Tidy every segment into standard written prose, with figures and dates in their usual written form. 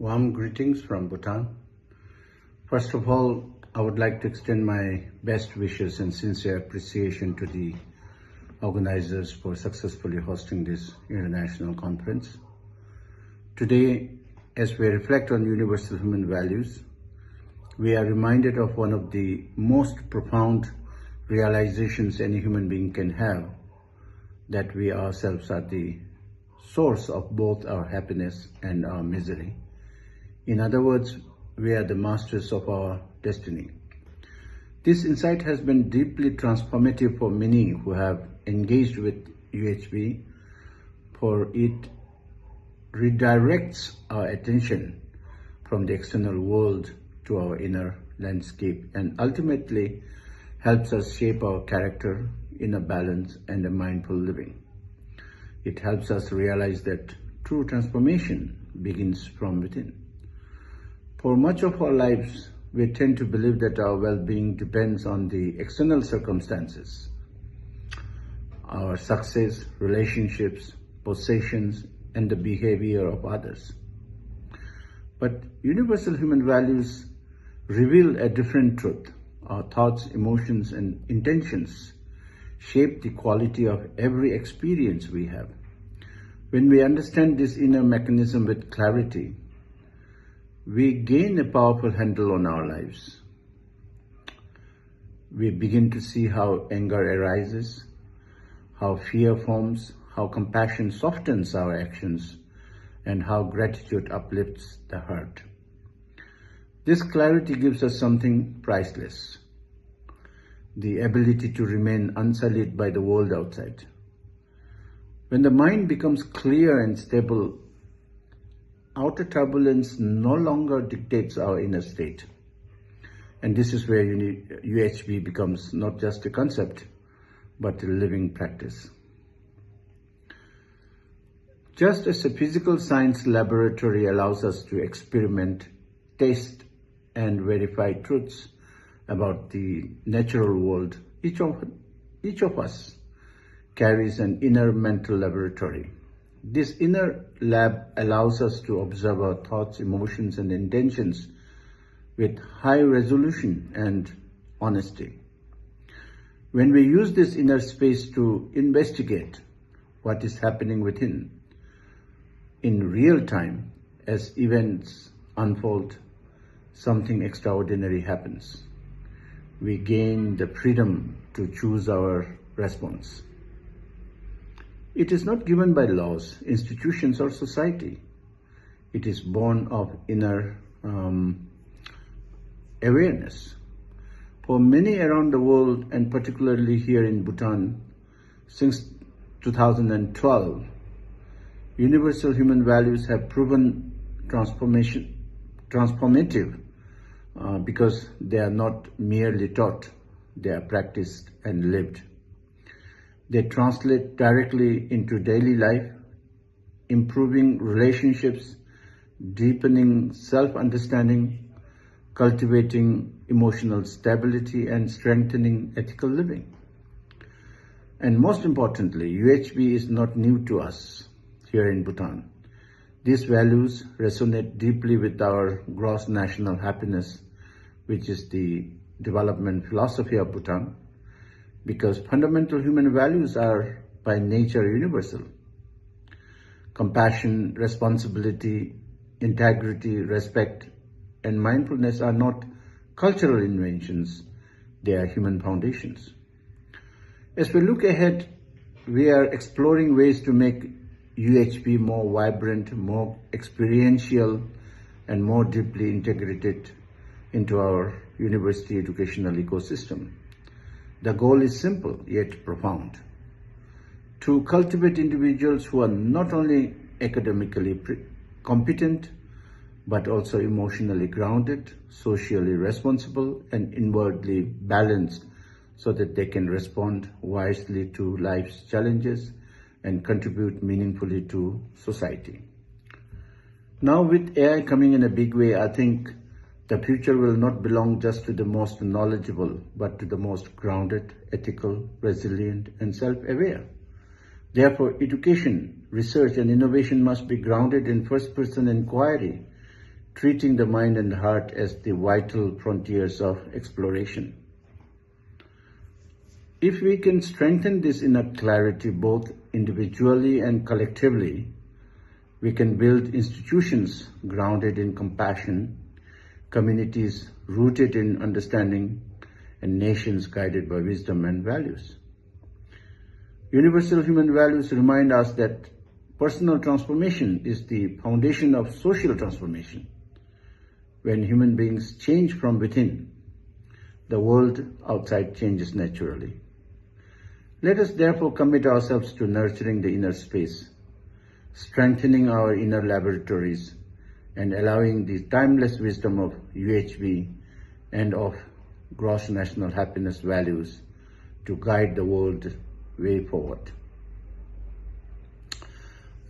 Warm greetings from Bhutan. First of all, I would like to extend my best wishes and sincere appreciation to the organizers for successfully hosting this international conference. Today, as we reflect on universal human values, we are reminded of one of the most profound realizations any human being can have, that we ourselves are the source of both our happiness and our misery. In other words, we are the masters of our destiny. This insight has been deeply transformative for many who have engaged with UHV, for it redirects our attention from the external world to our inner landscape and ultimately helps us shape our character in a balance and a mindful living. It helps us realize that true transformation begins from within. For much of our lives, we tend to believe that our well-being depends on the external circumstances, our success, relationships, possessions, and the behavior of others. But universal human values reveal a different truth. Our thoughts, emotions, and intentions shape the quality of every experience we have. When we understand this inner mechanism with clarity, we gain a powerful handle on our lives. We begin to see how anger arises, how fear forms, how compassion softens our actions, and how gratitude uplifts the heart. This clarity gives us something priceless: the ability to remain unsullied by the world outside. When the mind becomes clear and stable, outer turbulence no longer dictates our inner state. And this is where UHV becomes not just a concept, but a living practice. Just as a physical science laboratory allows us to experiment, test, and verify truths about the natural world, each of us carries an inner mental laboratory. This inner lab allows us to observe our thoughts, emotions, and intentions with high resolution and honesty. When we use this inner space to investigate what is happening within in real time, as events unfold, something extraordinary happens. We gain the freedom to choose our response. It is not given by laws, institutions, or society. It is born of inner awareness. For many around the world, and particularly here in Bhutan, since 2012, universal human values have proven transformative because they are not merely taught, they are practiced and lived. They translate directly into daily life, improving relationships, deepening self-understanding, cultivating emotional stability, and strengthening ethical living. And most importantly, UHV is not new to us here in Bhutan. These values resonate deeply with our gross national happiness, which is the development philosophy of Bhutan, because fundamental human values are by nature universal. Compassion, responsibility, integrity, respect, and mindfulness are not cultural inventions, they are human foundations. As we look ahead, we are exploring ways to make UHV more vibrant, more experiential, and more deeply integrated into our university educational ecosystem. The goal is simple yet profound: to cultivate individuals who are not only academically competent, but also emotionally grounded, socially responsible, and inwardly balanced, so that they can respond wisely to life's challenges and contribute meaningfully to society. Now, with AI coming in a big way, I think the future will not belong just to the most knowledgeable, but to the most grounded, ethical, resilient, and self-aware. Therefore, education, research, and innovation must be grounded in first-person inquiry, treating the mind and heart as the vital frontiers of exploration. If we can strengthen this inner clarity both individually and collectively, we can build institutions grounded in compassion, communities rooted in understanding, and nations guided by wisdom and values. Universal human values remind us that personal transformation is the foundation of social transformation. When human beings change from within, the world outside changes naturally. Let us therefore commit ourselves to nurturing the inner space, strengthening our inner laboratories, and allowing the timeless wisdom of UHV and of gross national happiness values to guide the world way forward.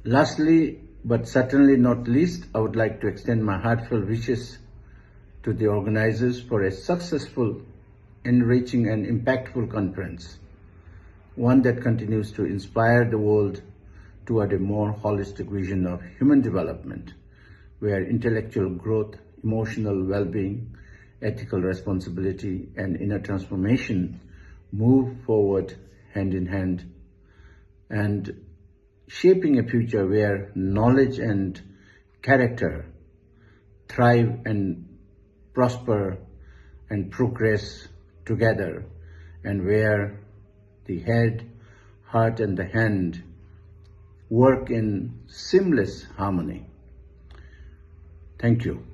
Lastly, but certainly not least, I would like to extend my heartfelt wishes to the organizers for a successful, enriching and impactful conference, one that continues to inspire the world toward a more holistic vision of human development, where intellectual growth, emotional well-being, ethical responsibility, and inner transformation move forward hand in hand, and shaping a future where knowledge and character thrive and prosper and progress together, and where the head, heart, and the hand work in seamless harmony. Thank you.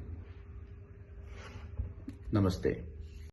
Namaste.